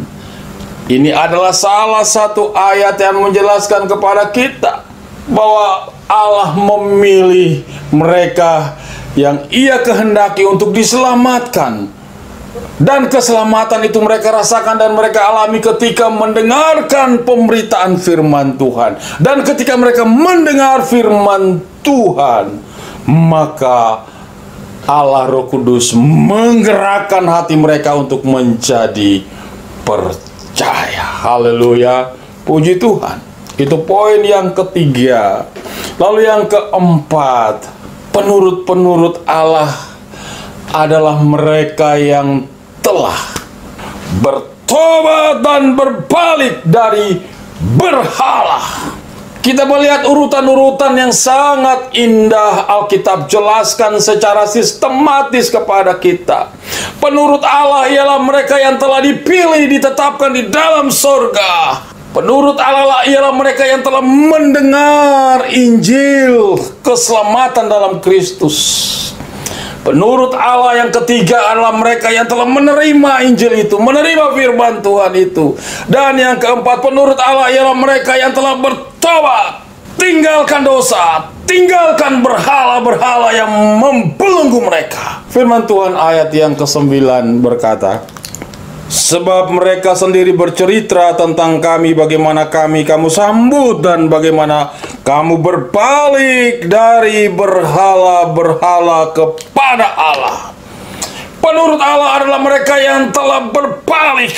Ini adalah salah satu ayat yang menjelaskan kepada kita bahwa Allah memilih mereka yang Ia kehendaki untuk diselamatkan. Dan keselamatan itu mereka rasakan dan mereka alami ketika mendengarkan pemberitaan firman Tuhan. Dan ketika mereka mendengar firman Tuhan, maka Allah Roh Kudus menggerakkan hati mereka untuk menjadi percaya. Haleluya, puji Tuhan. Itu poin yang ketiga. Lalu yang keempat, penurut-penurut Allah adalah mereka yang telah bertobat dan berbalik dari berhala. Kita melihat urutan-urutan yang sangat indah. Alkitab jelaskan secara sistematis kepada kita. Penurut Allah ialah mereka yang telah dipilih, ditetapkan di dalam surga. Penurut Allah ialah mereka yang telah mendengar Injil keselamatan dalam Kristus. Penurut Allah yang ketiga adalah mereka yang telah menerima Injil itu, menerima firman Tuhan itu. Dan yang keempat, penurut Allah ialah mereka yang telah bertobat, tinggalkan dosa, tinggalkan berhala-berhala yang membelenggu mereka. Firman Tuhan ayat yang ke-9 berkata, sebab mereka sendiri bercerita tentang kami, bagaimana kamu sambut dan bagaimana kamu berbalik dari berhala-berhala kepada Allah. Penurut Allah adalah mereka yang telah berbalik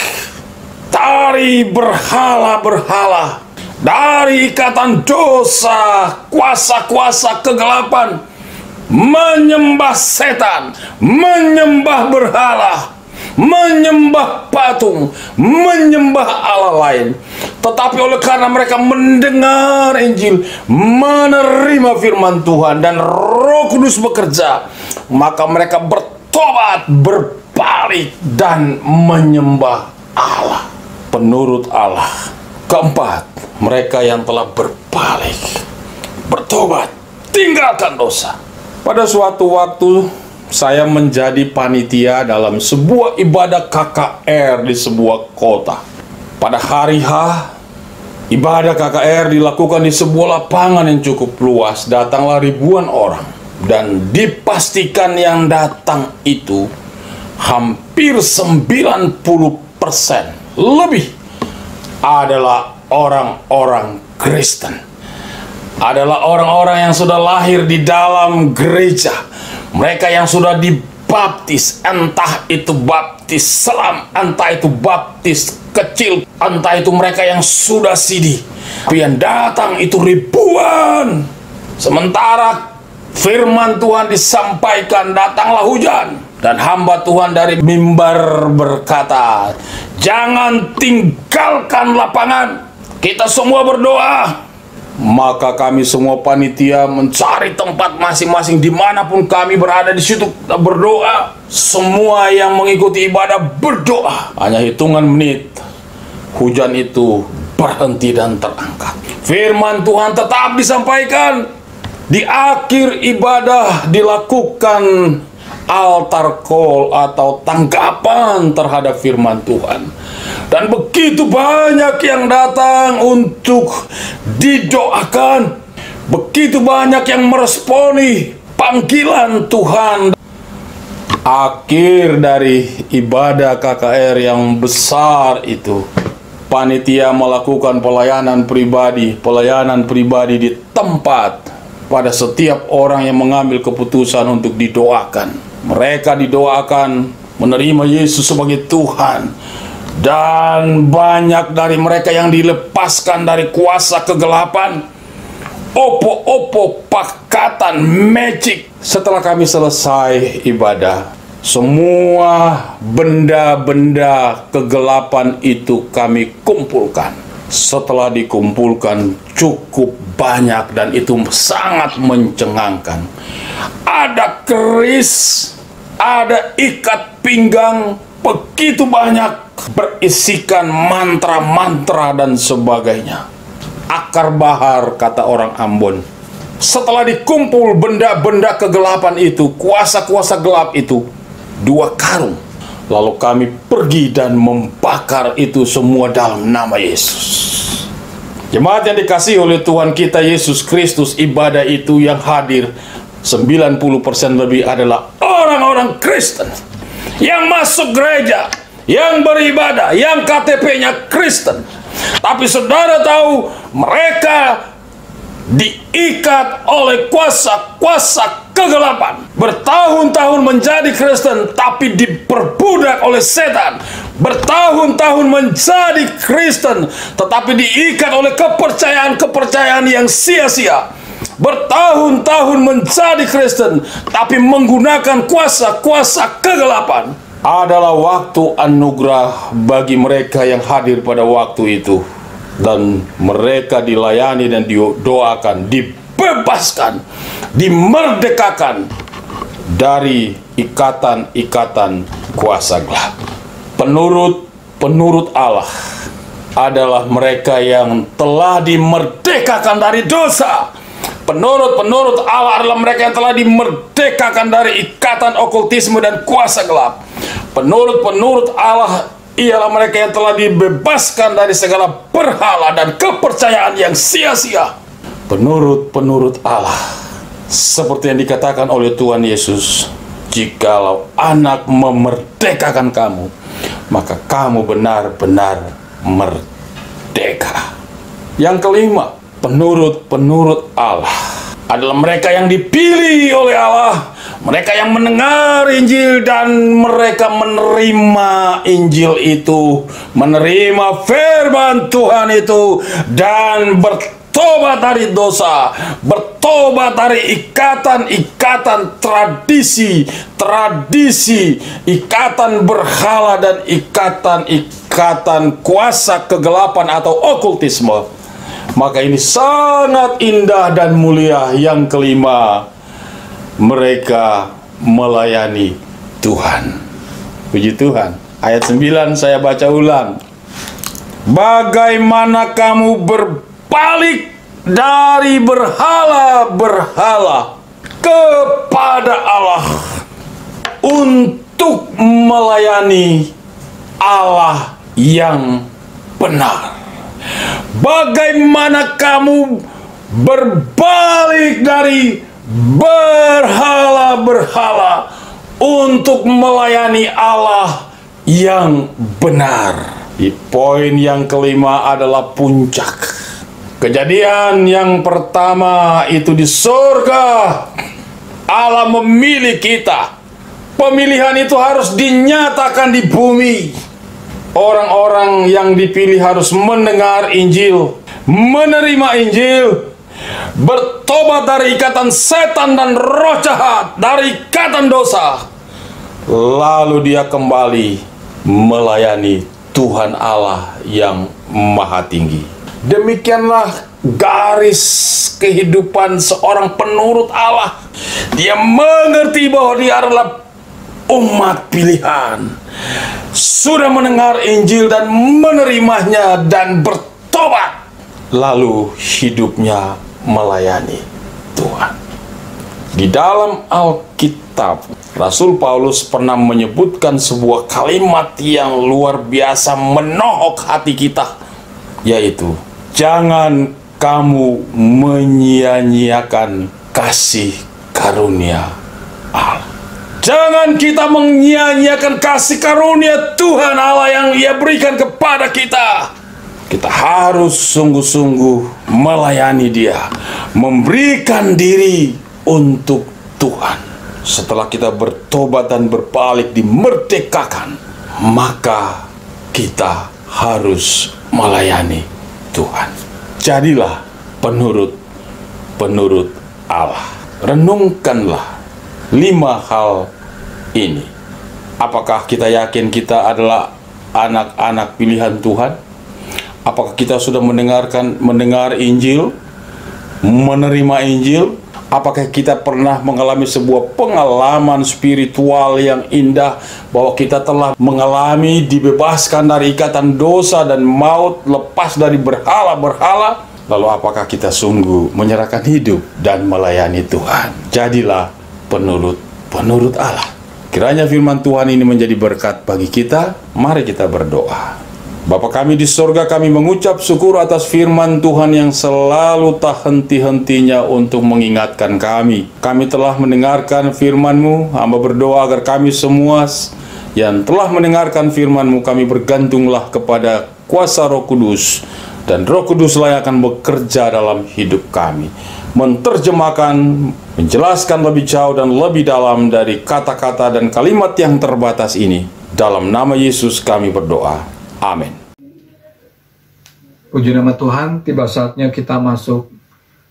dari berhala-berhala, dari ikatan dosa, kuasa-kuasa kegelapan, menyembah setan, menyembah berhala, menyembah patung, menyembah Allah lain. Tetapi oleh karena mereka mendengar Injil, menerima firman Tuhan, dan Roh Kudus bekerja, maka mereka bertobat, berbalik, dan menyembah Allah. Penurut Allah. Keempat, mereka yang telah berbalik, bertobat, tinggalkan dosa. Pada suatu waktu saya menjadi panitia dalam sebuah ibadah KKR di sebuah kota. Pada hari H, Ibadah KKR dilakukan di sebuah lapangan yang cukup luas. Datanglah ribuan orang, dan dipastikan yang datang itu hampir 90% lebih adalah orang-orang Kristen. Adalah orang-orang yang sudah lahir di dalam gereja. Mereka yang sudah dibaptis, entah itu baptis selam, entah itu baptis kecil, entah itu mereka yang sudah sidi. Tapi yang datang itu ribuan. Sementara firman Tuhan disampaikan, datanglah hujan. Dan hamba Tuhan dari mimbar berkata, jangan tinggalkan lapangan. Kita semua berdoa. Maka kami semua panitia mencari tempat masing-masing dimanapun kami berada, di situ berdoa. Semua yang mengikuti ibadah berdoa. Hanya hitungan menit, hujan itu berhenti dan terangkat. Firman Tuhan tetap disampaikan. Di akhir ibadah dilakukan altar call atau tanggapan terhadap firman Tuhan. Dan begitu banyak yang datang untuk didoakan. Begitu banyak yang meresponi panggilan Tuhan. Akhir dari ibadah KKR yang besar itu, panitia melakukan pelayanan pribadi di tempat pada setiap orang yang mengambil keputusan untuk didoakan. Mereka didoakan menerima Yesus sebagai Tuhan. Dan banyak dari mereka yang dilepaskan dari kuasa kegelapan, opo-opo, pakatan, magic. Setelah kami selesai ibadah, semua benda-benda kegelapan itu kami kumpulkan. Setelah dikumpulkan cukup banyak dan itu sangat mencengangkan. Ada keris, ada ikat pinggang, begitu banyak, berisikan mantra-mantra dan sebagainya. Akar bahar, kata orang Ambon. Setelah dikumpul benda-benda kegelapan itu, kuasa-kuasa gelap itu, 2 karung. Lalu kami pergi dan membakar itu semua dalam nama Yesus. Jemaat yang dikasihi oleh Tuhan kita Yesus Kristus, ibadah itu yang hadir 90% lebih adalah orang-orang Kristen yang masuk gereja, yang beribadah, yang KTP-nya Kristen. Tapi saudara tahu, mereka diikat oleh kuasa-kuasa kegelapan. Bertahun-tahun menjadi Kristen, tapi diperbudak oleh setan. Bertahun-tahun menjadi Kristen, tetapi diikat oleh kepercayaan-kepercayaan yang sia-sia. Bertahun-tahun menjadi Kristen, tapi menggunakan kuasa-kuasa kegelapan. Adalah waktu anugerah bagi mereka yang hadir pada waktu itu. Dan mereka dilayani dan didoakan, dibebaskan, dimerdekakan dari ikatan-ikatan kuasa gelap. Penurut Allah adalah mereka yang telah dimerdekakan dari dosa. Penurut Allah adalah mereka yang telah dimerdekakan dari ikatan okultisme dan kuasa gelap. Penurut Allah ialah mereka yang telah dibebaskan dari segala berhala dan kepercayaan yang sia-sia. Penurut Allah, seperti yang dikatakan oleh Tuhan Yesus, jikalau anak memerdekakan kamu, maka kamu benar-benar merdeka. Yang kelima, penurut Allah adalah mereka yang dipilih oleh Allah, mereka yang mendengar Injil dan mereka menerima Injil itu, menerima firman Tuhan itu, dan bertobat dari dosa, bertobat dari ikatan-ikatan tradisi, ikatan berhala dan ikatan kuasa kegelapan atau okultisme. Maka ini sangat indah dan mulia. Yang kelima, mereka melayani Tuhan. Puji Tuhan. Ayat 9 saya baca ulang. Bagaimana kamu berbalik dari berhala-berhala kepada Allah untuk melayani Allah yang benar. bagaimana kamu berbalik dari berhala-berhala untuk melayani Allah yang benar. Di poin yang kelima adalah puncak. Kejadian yang pertama itu di surga. Allah memilih kita. Pemilihan itu harus dinyatakan di bumi. Orang-orang yang dipilih harus mendengar Injil, menerima Injil, bertobat dari ikatan setan dan roh jahat, dari ikatan dosa. Lalu dia kembali melayani Tuhan Allah yang Maha Tinggi. Demikianlah garis kehidupan seorang penurut Allah. Dia mengerti bahwa dia adalah umat pilihan, sudah mendengar Injil dan menerimanya dan bertobat, lalu hidupnya melayani Tuhan. Di dalam Alkitab, Rasul Paulus pernah menyebutkan sebuah kalimat yang luar biasa menohok hati kita, yaitu jangan kamu menyia-nyiakan kasih karunia Allah. Jangan kita menyia-nyiakan kasih karunia Tuhan Allah yang Ia berikan kepada kita. Kita harus sungguh-sungguh melayani Dia, memberikan diri untuk Tuhan. Setelah kita bertobat dan berbalik dimerdekakan, maka kita harus melayani Tuhan. Jadilah penurut Allah. Renungkanlah 5 hal ini. Apakah kita yakin kita adalah anak-anak pilihan Tuhan? Apakah kita sudah mendengar Injil, menerima Injil? Apakah kita pernah mengalami sebuah pengalaman spiritual yang indah, bahwa kita telah mengalami dibebaskan dari ikatan dosa dan maut, lepas dari berhala-berhala? Lalu apakah kita sungguh menyerahkan hidup dan melayani Tuhan? Jadilah penurut Allah. Kiranya firman Tuhan ini menjadi berkat bagi kita. Mari kita berdoa. Bapa kami di sorga, kami mengucap syukur atas firman Tuhan yang selalu tak henti-hentinya untuk mengingatkan kami. Kami telah mendengarkan firman-Mu. Hamba berdoa agar kami semua yang telah mendengarkan firman-Mu, kami bergantunglah kepada kuasa Roh Kudus, dan Roh Kuduslah yang akan bekerja dalam hidup kami, menerjemahkan, menjelaskan lebih jauh dan lebih dalam dari kata-kata dan kalimat yang terbatas ini. Dalam nama Yesus kami berdoa. Amin. Puji nama Tuhan, tiba saatnya kita masuk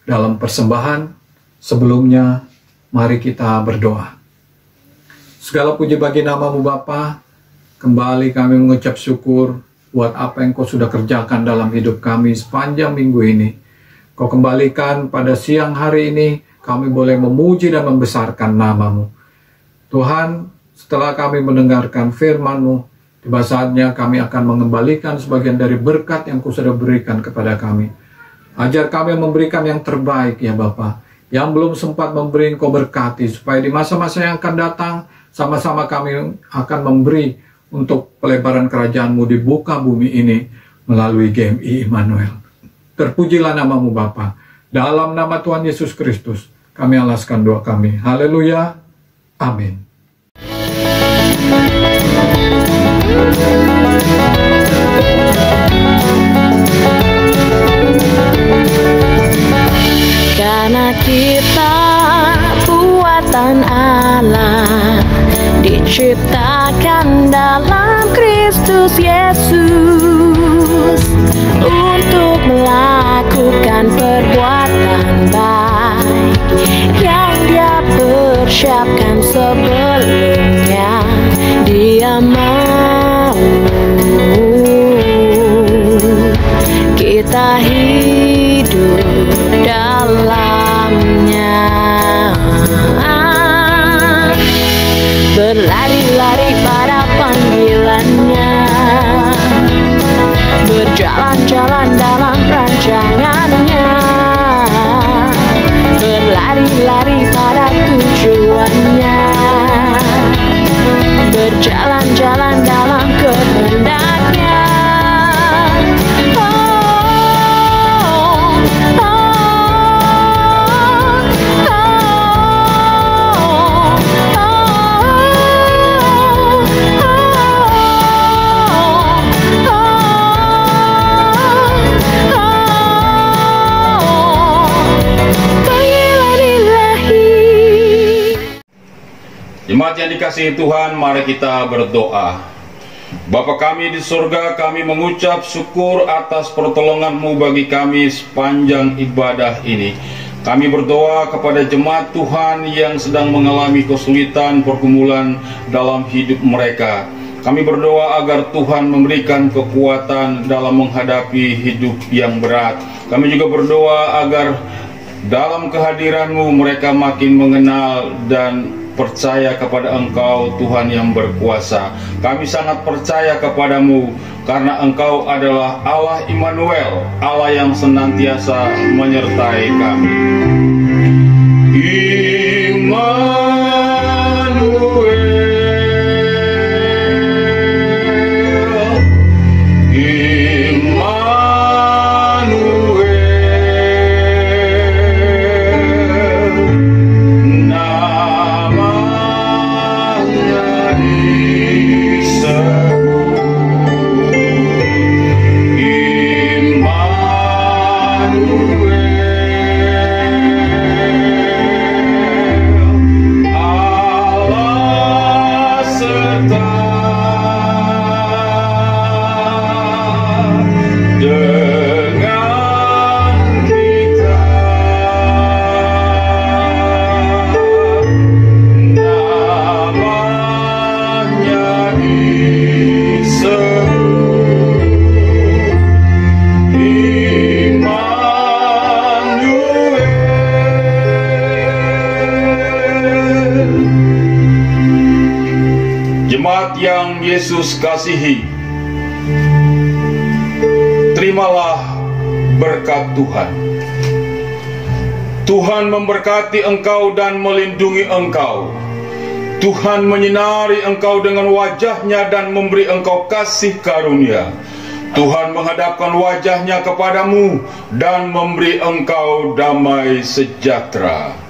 dalam persembahan. Sebelumnya, mari kita berdoa. Segala puji bagi nama-Mu Bapa. Kembali kami mengucap syukur buat apa yang Kau sudah kerjakan dalam hidup kami sepanjang minggu ini. Kau kembalikan pada siang hari ini, kami boleh memuji dan membesarkan nama-Mu. Tuhan, setelah kami mendengarkan firman-Mu, tiba saatnya kami akan mengembalikan sebagian dari berkat yang Kau sudah berikan kepada kami. Ajar kami memberikan yang terbaik ya Bapa. Yang belum sempat memberi, Kau berkati, supaya di masa-masa yang akan datang, sama-sama kami akan memberi untuk pelebaran kerajaan-Mu di muka bumi ini melalui GMI Immanuel. Terpujilah nama-Mu Bapa. Dalam nama Tuhan Yesus Kristus, kami alaskan doa kami. Haleluya. Amin. Karena kita buatan Allah, diciptakan dalam Kristus Yesus untuk melakukan perbuatan baik yang Dia persiapkan sebelumnya. Dia mau kita hidup dalamnya, berlari-lari pada panggilannya, berjalan-jalan dalam rancangannya, berlari-lari pada tujuannya, berjalan-jalan dalam kehendaknya. Oh, yang dikasihi Tuhan, mari kita berdoa. Bapa kami di surga, kami mengucap syukur atas pertolongan-Mu bagi kami sepanjang ibadah ini. Kami berdoa kepada jemaat Tuhan yang sedang mengalami kesulitan pergumulan dalam hidup mereka. Kami berdoa agar Tuhan memberikan kekuatan dalam menghadapi hidup yang berat. Kami juga berdoa agar dalam kehadiran-Mu mereka makin mengenal dan percaya kepada Engkau, Tuhan yang berkuasa. Kami sangat percaya kepadamu karena Engkau adalah Allah Immanuel, Allah yang senantiasa menyertai kami. Jemaat yang Yesus kasihi, terimalah berkat Tuhan. Tuhan memberkati engkau dan melindungi engkau. Tuhan menyinari engkau dengan wajah-Nya dan memberi engkau kasih karunia. Tuhan menghadapkan wajah-Nya kepadamu dan memberi engkau damai sejahtera.